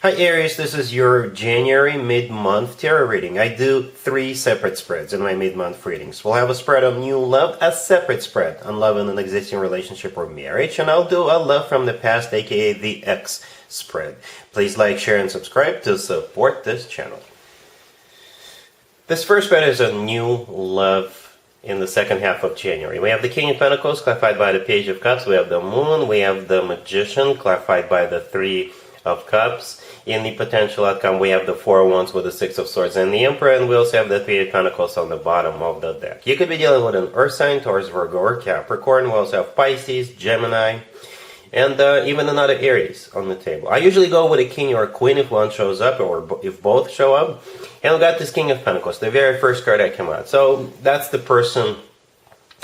Hi Aries, this is your January mid-month tarot reading. I do 3 separate spreads in my mid-month readings. We'll have a spread on new love, a separate spread on love in an existing relationship or marriage, and I'll do a love from the past, aka the X spread. Please like, share, and subscribe to support this channel. This first spread is a new love in the second half of January. We have the King of Pentacles, clarified by the Page of Cups. We have the Moon. We have the Magician, clarified by the Three of Cups. In the potential outcome, we have the Four of Wands with the Six of Swords and the Emperor, and we also have the Three of Pentacles on the bottom of the deck. You could be dealing with an Earth sign, Taurus, Virgo, or Capricorn. We also have Pisces, Gemini, and even another Aries on the table. I usually go with a King or a Queen if one shows up, or if both show up. And we got this King of Pentacles, the very first card that came out. So that's the person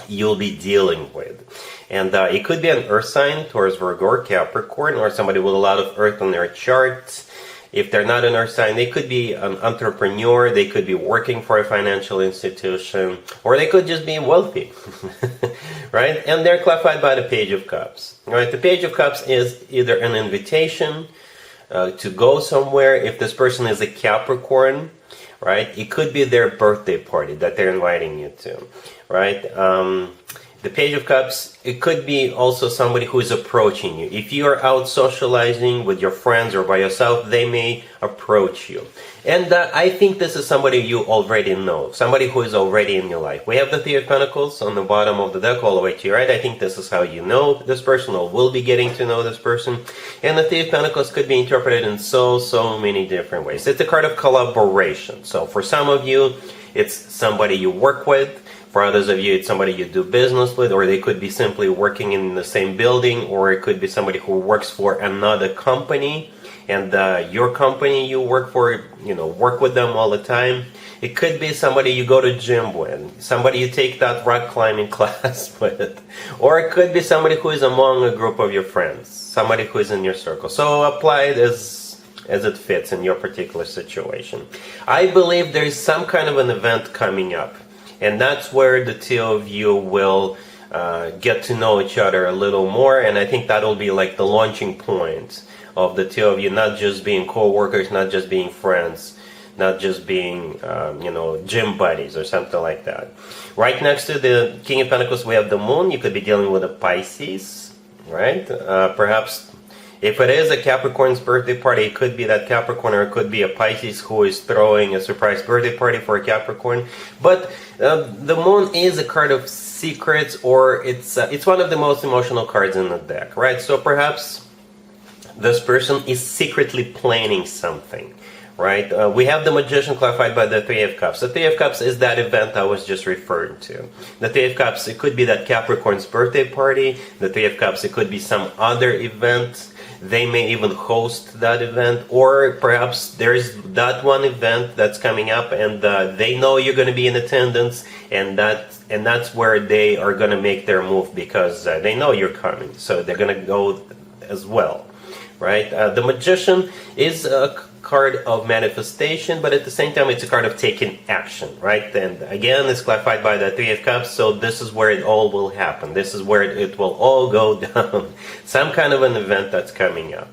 you'll be dealing with. And it could be an Earth sign, Taurus, Virgo, or Capricorn, or somebody with a lot of Earth on their chart. If they're not an Earth sign, they could be an entrepreneur, they could be working for a financial institution, or they could just be wealthy, right? And they're clarified by the Page of Cups, right? The Page of Cups is either an invitation to go somewhere. If this person is a Capricorn, right, it could be their birthday party that they're inviting you to, right? The Page of Cups, it could be also somebody who is approaching you. If you are out socializing with your friends or by yourself, they may approach you. And I think this is somebody you already know, somebody who is already in your life. We have the Three of Pentacles on the bottom of the deck all the way to your right. I think this is how you know this person or will be getting to know this person. And the Three of Pentacles could be interpreted in so many different ways. It's a card of collaboration. So for some of you, it's somebody you work with. For others of you, it's somebody you do business with, or they could be simply working in the same building, or it could be somebody who works for another company, and your company you work for, work with them all the time. It could be somebody you go to gym with, somebody you take that rock climbing class with, or it could be somebody who is among a group of your friends, somebody who is in your circle. So apply it as it fits in your particular situation. I believe there is some kind of an event coming up. And that's where the two of you will get to know each other a little more. And I think that'll be like the launching point of the two of you, not just being co-workers, not just being friends, not just being, gym buddies or something like that. Right next to the King of Pentacles, we have the Moon. You could be dealing with a Pisces, right? Perhaps if it is a Capricorn's birthday party, it could be that Capricorn, or it could be a Pisces who is throwing a surprise birthday party for a Capricorn. But the Moon is a card of secrets, or it's one of the most emotional cards in the deck, right? So perhaps this person is secretly planning something, right? We have the Magician clarified by the Three of Cups. The Three of Cups is that event I was just referring to. The Three of Cups, it could be that Capricorn's birthday party. The Three of Cups, it could be some other event. They may even host that event, or perhaps there's that one event that's coming up, and they know you're going to be in attendance, and that's where they are going to make their move, because they know you're coming, so they're going to go as well, right? The Magician is a card of manifestation, but at the same time it's a card of taking action, right? And again, it's clarified by the Three of Cups, so this is where it all will happen. This is where it will all go down. Some kind of an event that's coming up.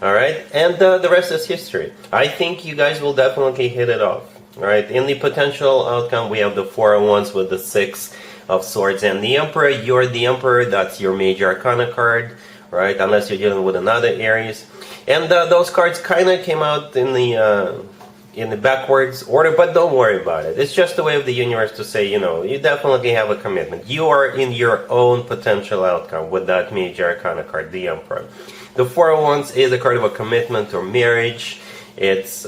All right, and the rest is history. I think you guys will definitely hit it off. All right, in the potential outcome, we have the Four of Wands with the Six of Swords and the Emperor. You're the Emperor. That's your major arcana card, right? Unless you're dealing with another Aries. And those cards kind of came out in the backwards order, but don't worry about it. It's just a way of the universe to say, you definitely have a commitment. You are in your own potential outcome with that major arcana card, the Emperor. The Four of Wands is a card of a commitment or marriage. It's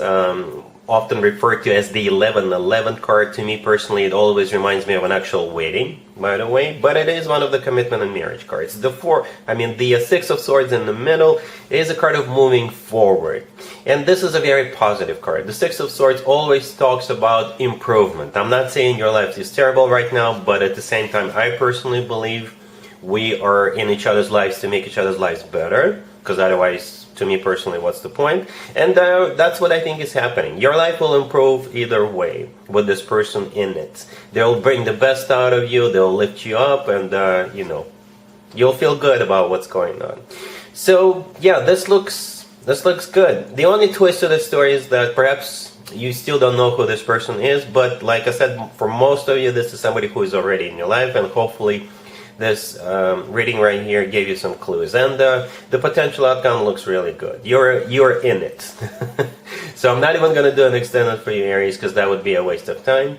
often referred to as the 1111 card. To me personally, it always reminds me of an actual wedding, by the way, but it is one of the commitment and marriage cards. The Six of Swords in the middle is a card of moving forward, and this is a very positive card. The Six of Swords always talks about improvement. I'm not saying your life is terrible right now, but at the same time, I personally believe we are in each other's lives to make each other's lives better, because otherwise, to me personally, what's the point? And that's what I think is happening. Your life will improve either way with this person in it. They'll bring the best out of you, they'll lift you up, and you'll feel good about what's going on. So yeah, this looks This looks good. The only twist to the story is that perhaps you still don't know who this person is, but like I said, for most of you, this is somebody who is already in your life, and hopefully this reading right here gave you some clues. And the potential outcome looks really good. You're in it. So I'm not even going to do an extended for you, Aries, because that would be a waste of time.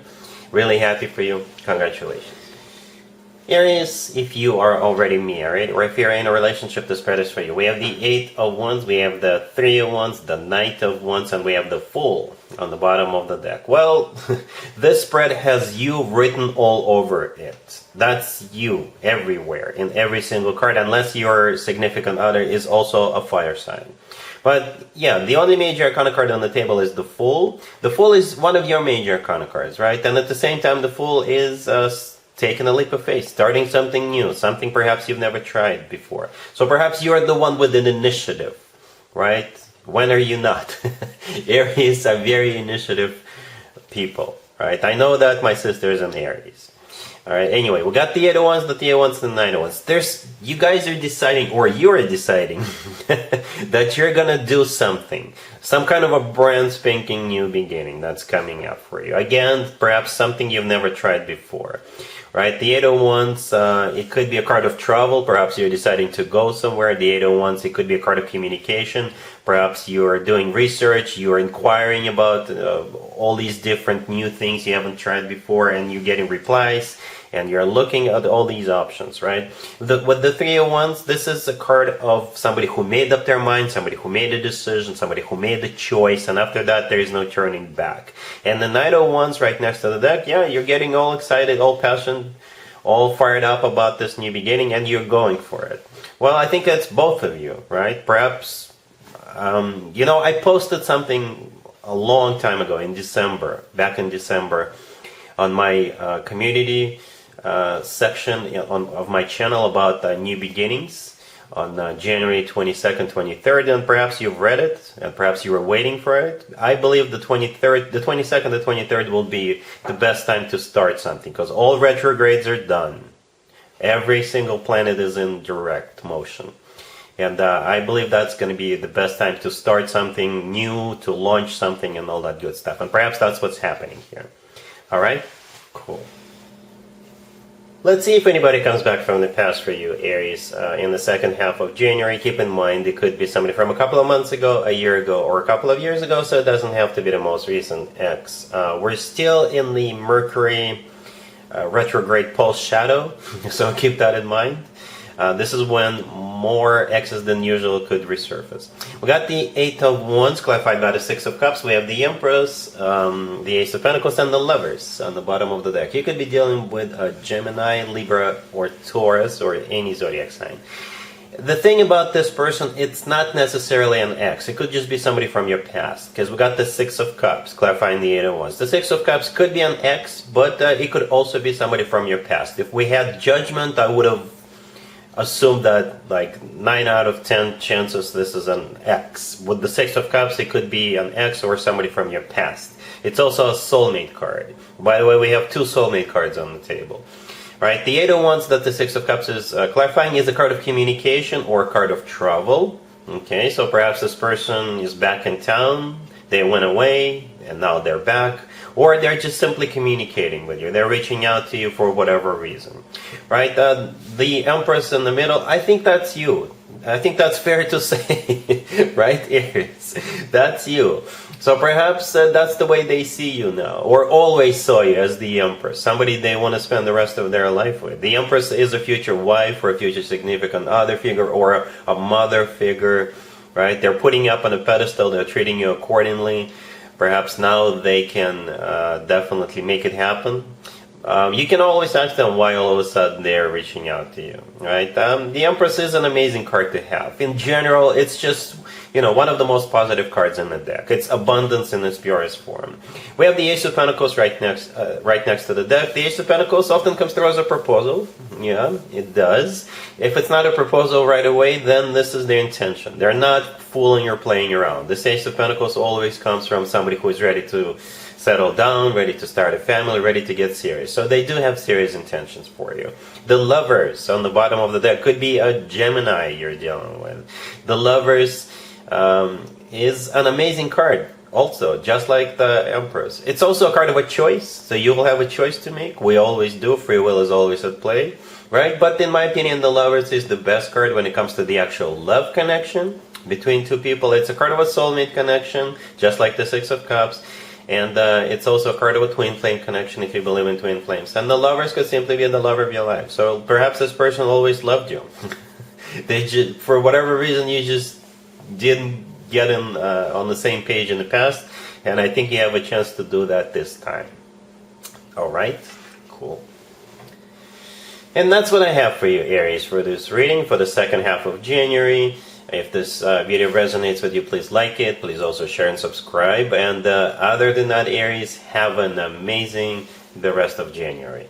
Really happy for you. Congratulations. Aries, if you are already married, or if you're in a relationship, this spread is for you. We have the 8 of Wands, we have the 3 of Wands, the Knight of Wands, and we have the Fool on the bottom of the deck. Well, this spread has you written all over it. That's you everywhere, in every single card, unless your significant other is also a fire sign. But yeah, the only major arcana card on the table is the Fool. The Fool is one of your major arcana cards, right? And at the same time, the Fool is taking a leap of faith, starting something new, something perhaps you've never tried before. So perhaps you're the one with an initiative, right? When are you not? Aries are very initiative people, right? I know that my sister is an Aries. All right, anyway, we got the 8 of Wands, the 3 of Wands, and the 9 of Wands. You guys are deciding, or you're deciding, that you're gonna do something. Some kind of a brand spanking new beginning that's coming up for you. Again, perhaps something you've never tried before. Right, the 8 of Wands, it could be a card of travel. Perhaps you're deciding to go somewhere. The 8 of Wands, it could be a card of communication. Perhaps you're doing research, you're inquiring about all these different new things you haven't tried before, and you're getting replies, and you're looking at all these options, right? With the 3 of Wands, this is a card of somebody who made up their mind, somebody who made a decision, somebody who made a choice, and after that, there is no turning back. And the Knight of Wands right next to the deck, yeah, you're getting all excited, all passionate, all fired up about this new beginning, and you're going for it. Well, I think it's both of you, right? Perhaps, you know, I posted something a long time ago in December, back in December, on my community section of my channel about new beginnings on January 22nd, 23rd, and perhaps you've read it, and perhaps you were waiting for it. I believe the 23rd, the 22nd, the 23rd will be the best time to start something, because all retrogrades are done. Every single planet is in direct motion. And I believe that's going to be the best time to start something new, to launch something, and all that good stuff. And perhaps that's what's happening here. All right? Cool. Let's see if anybody comes back from the past for you, Aries, in the second half of January. Keep in mind, it could be somebody from a couple of months ago, a year ago, or a couple of years ago, so it doesn't have to be the most recent ex. We're still in the Mercury retrograde pulse shadow, so keep that in mind. This is when more X's than usual could resurface. We got the 8 of Wands, clarified by the 6 of Cups. We have the Empress, the Ace of Pentacles, and the Lovers on the bottom of the deck. You could be dealing with a Gemini, Libra, or Taurus, or any zodiac sign. The thing about this person, it's not necessarily an ex. It could just be somebody from your past, because we got the 6 of Cups, clarifying the 8 of Wands. The 6 of Cups could be an ex, but it could also be somebody from your past. If we had judgment, I would have assume that like 9 out of 10 chances this is an ex. With the 6 of Cups, it could be an ex or somebody from your past. It's also a soulmate card. By the way, we have 2 soulmate cards on the table. Right? The 8 of Wands that the 6 of Cups is clarifying is a card of communication or a card of travel. Okay, so perhaps this person is back in town, they went away, and now they're back. Or they're just simply communicating with you. They're reaching out to you for whatever reason. Right? The Empress in the middle, I think that's you. I think that's fair to say. Right, Aries? That's you. So perhaps that's the way they see you now. Or always saw you as the Empress. Somebody they want to spend the rest of their life with. The Empress is a future wife or a future significant other figure or a mother figure. Right? They're putting you up on a pedestal. They're treating you accordingly. Perhaps now they can definitely make it happen. You can always ask them why all of a sudden they're reaching out to you, right? The Empress is an amazing card to have. In general, it's just, you know, one of the most positive cards in the deck. It's abundance in its purest form. We have the Ace of Pentacles right next to the deck. The Ace of Pentacles often comes through as a proposal. Yeah, it does. If it's not a proposal right away, then this is their intention. They're not fooling or playing around. This Ace of Pentacles always comes from somebody who is ready to settle down, ready to start a family, ready to get serious. So they do have serious intentions for you. The Lovers on the bottom of the deck could be a Gemini you're dealing with. The Lovers, is an amazing card. Also, just like the Empress. It's also a card of a choice, so you will have a choice to make. We always do. Free will is always at play, right? But in my opinion, the Lovers is the best card when it comes to the actual love connection between two people. It's a card of a soulmate connection, just like the Six of Cups. And it's also a card of a twin flame connection if you believe in twin flames. And the Lovers could simply be the lover of your life. So perhaps this person always loved you. They just, for whatever reason, you just didn't get in on the same page in the past, and I think you have a chance to do that this time. All right, cool. And that's what I have for you, Aries, for this reading for the second half of January. If this video resonates with you, please like it. Please also share and subscribe. And other than that, Aries, have an amazing the rest of January.